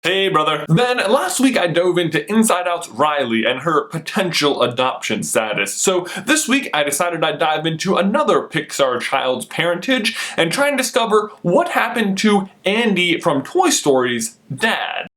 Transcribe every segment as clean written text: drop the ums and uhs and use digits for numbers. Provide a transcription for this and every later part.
Hey brother. Then last week I dove into Inside Out's Riley and her potential adoption status. So this week I decided I'd dive into another Pixar child's parentage and try and discover what happened to Andy from Toy Story's dad.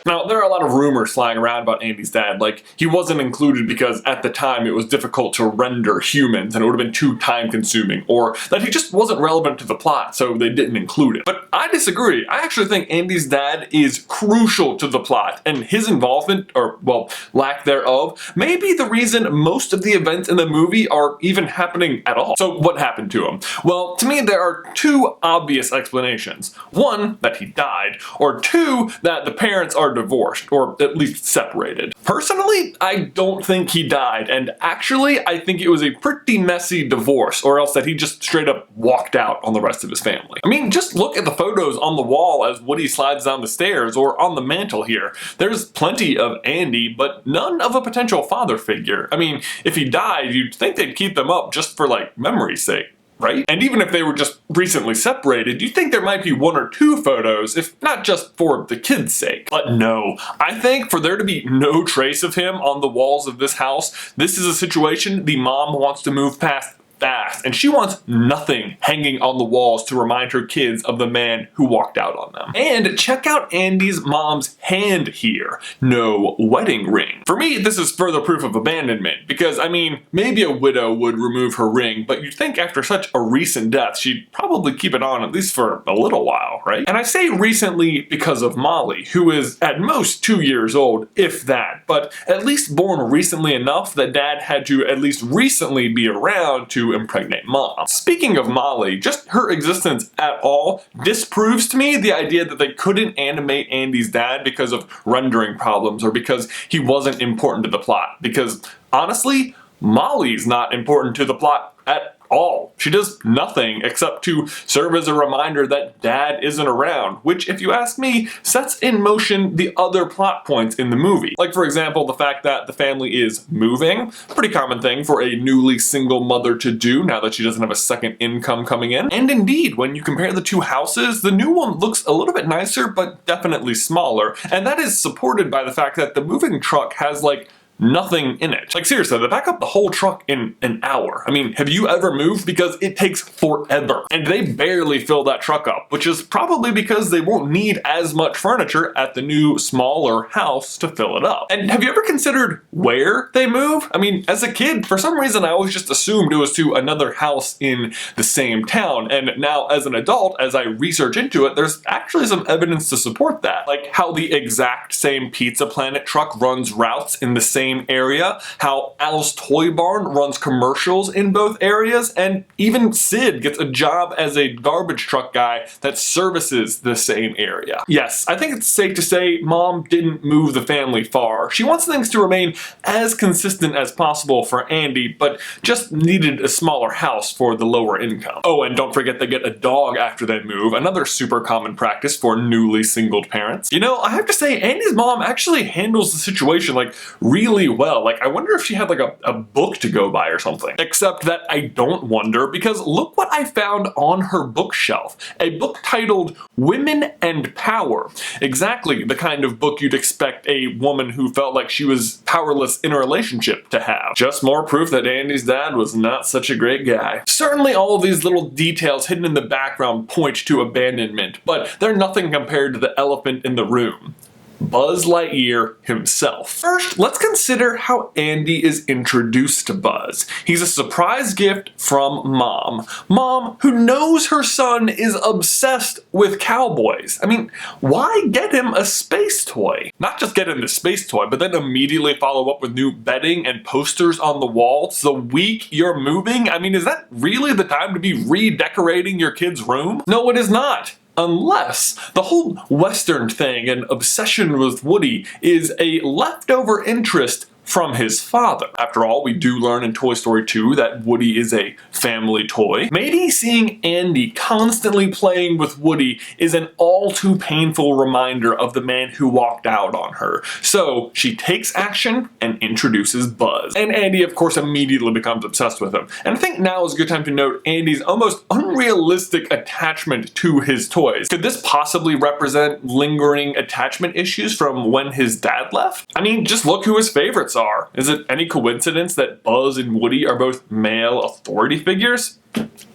Now, there are a lot of rumors flying around about Andy's dad, like he wasn't included because at the time it was difficult to render humans and it would have been too time consuming, or that he just wasn't relevant to the plot so they didn't include it. But I disagree. I actually think Andy's dad is crucial to the plot, and his involvement, or well, lack thereof, may be the reason most of the events in the movie are even happening at all. So what happened to him? Well, to me there are two obvious explanations. One, that he died, or two, that the parents are divorced, or at least separated. Personally, I don't think he died, and actually I think it was a pretty messy divorce, or else that he just straight up walked out on the rest of his family. I mean, just look at the photos on the wall as Woody slides down the stairs, or on the mantle here. There's plenty of Andy, but none of a potential father figure. I mean, if he died, you'd think they'd keep them up just for like memory's sake, right? And even if they were just recently separated, you'd think there might be one or two photos, if not just for the kids' sake. But no, I think for there to be no trace of him on the walls of this house, this is a situation the mom wants to move past fast, and she wants nothing hanging on the walls to remind her kids of the man who walked out on them. And check out Andy's mom's hand here. No wedding ring. For me, this is further proof of abandonment, because I mean, maybe a widow would remove her ring, but you'd think after such a recent death, she'd probably keep it on at least for a little while, right? And I say recently because of Molly, who is at most 2 years old, if that, but at least born recently enough that dad had to at least recently be around to impregnate mom. Speaking of Molly, just her existence at all disproves to me the idea that they couldn't animate Andy's dad because of rendering problems or because he wasn't important to the plot. Because honestly, Molly's not important to the plot at all. She does nothing except to serve as a reminder that dad isn't around, which, if you ask me, sets in motion the other plot points in the movie. Like, for example, the fact that the family is moving, pretty common thing for a newly single mother to do now that she doesn't have a second income coming in. And indeed, when you compare the two houses, the new one looks a little bit nicer, but definitely smaller, and that is supported by the fact that the moving truck has like nothing in it. Like seriously, they back up the whole truck in an hour. I mean, have you ever moved? Because it takes forever. And they barely fill that truck up, which is probably because they won't need as much furniture at the new, smaller house to fill it up. And have you ever considered where they move? I mean, as a kid, for some reason I always just assumed it was to another house in the same town. And now as an adult, as I research into it, there's actually some evidence to support that. Like how the exact same Pizza Planet truck runs routes in the same area, how Al's Toy Barn runs commercials in both areas, and even Sid gets a job as a garbage truck guy that services the same area. Yes, I think it's safe to say mom didn't move the family far. She wants things to remain as consistent as possible for Andy, but just needed a smaller house for the lower income. Oh, and don't forget they get a dog after they move, another super common practice for newly singled parents. You know, I have to say Andy's mom actually handles the situation like really well. Like, I wonder if she had like a book to go by or something. Except that I don't wonder, because look what I found on her bookshelf. A book titled Women and Power. Exactly the kind of book you'd expect a woman who felt like she was powerless in a relationship to have. Just more proof that Andy's dad was not such a great guy. Certainly all of these little details hidden in the background point to abandonment, but they're nothing compared to the elephant in the room. Buzz Lightyear himself. First, let's consider how Andy is introduced to Buzz. He's a surprise gift from Mom. Mom, who knows her son is obsessed with cowboys. I mean, why get him a space toy? Not just get him the space toy, but then immediately follow up with new bedding and posters on the walls the week you're moving? I mean, is that really the time to be redecorating your kid's room? No, it is not. Unless the whole Western thing and obsession with Woody is a leftover interest from his father. After all, we do learn in Toy Story 2 that Woody is a family toy. Maybe seeing Andy constantly playing with Woody is an all too painful reminder of the man who walked out on her. So she takes action and introduces Buzz. And Andy, of course, immediately becomes obsessed with him. And I think now is a good time to note Andy's almost unrealistic attachment to his toys. Could this possibly represent lingering attachment issues from when his dad left? I mean, just look who his favorites are. Is it any coincidence that Buzz and Woody are both male authority figures?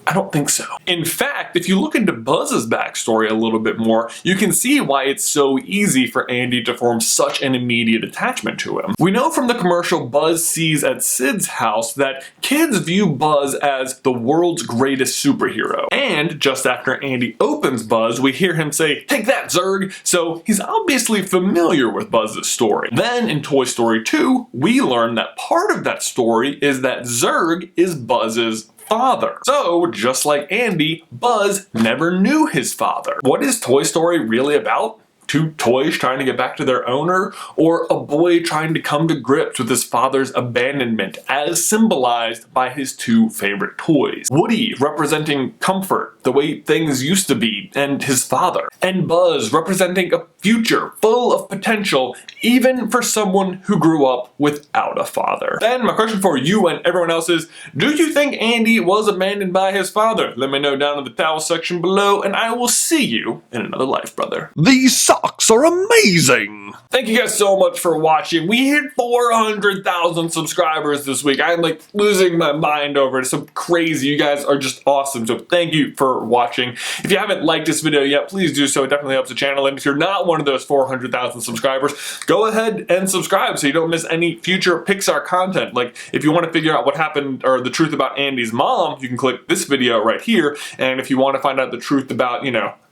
I don't think so. In fact, if you look into Buzz's backstory a little bit more, you can see why it's so easy for Andy to form such an immediate attachment to him. We know from the commercial Buzz sees at Sid's house that kids view Buzz as the world's greatest superhero. And just after Andy opens Buzz, we hear him say, "Take that, Zurg!" So he's obviously familiar with Buzz's story. Then in Toy Story 2, we learn that part of that story is that Zurg is Buzz's father. So, just like Andy, Buzz never knew his father. What is Toy Story really about? Two toys trying to get back to their owner, or a boy trying to come to grips with his father's abandonment, as symbolized by his two favorite toys? Woody representing comfort, the way things used to be, and his father. And Buzz representing a future full of potential, even for someone who grew up without a father. Then my question for you and everyone else is, do you think Andy was abandoned by his father? Let me know down in the towel section below, and I will see you in another life, brother. These socks are amazing! Thank you guys so much for watching. We hit 400,000 subscribers this week. I'm like losing my mind over it. It's so crazy. You guys are just awesome. So thank you for watching. If you haven't liked this video yet, please do so. It definitely helps the channel. And if you're not one of those 400,000 subscribers, go ahead and subscribe so you don't miss any future Pixar content. Like if you want to figure out what happened or the truth about Andy's mom, you can click this video right here. And if you want to find out the truth about,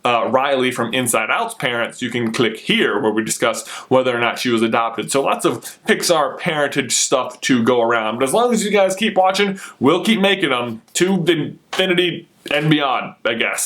Riley from Inside Out's parents, you can click here where we discuss whether or not she was adopted. So lots of Pixar parentage stuff to go around. But as long as you guys keep watching, we'll keep making them to infinity and beyond, I guess.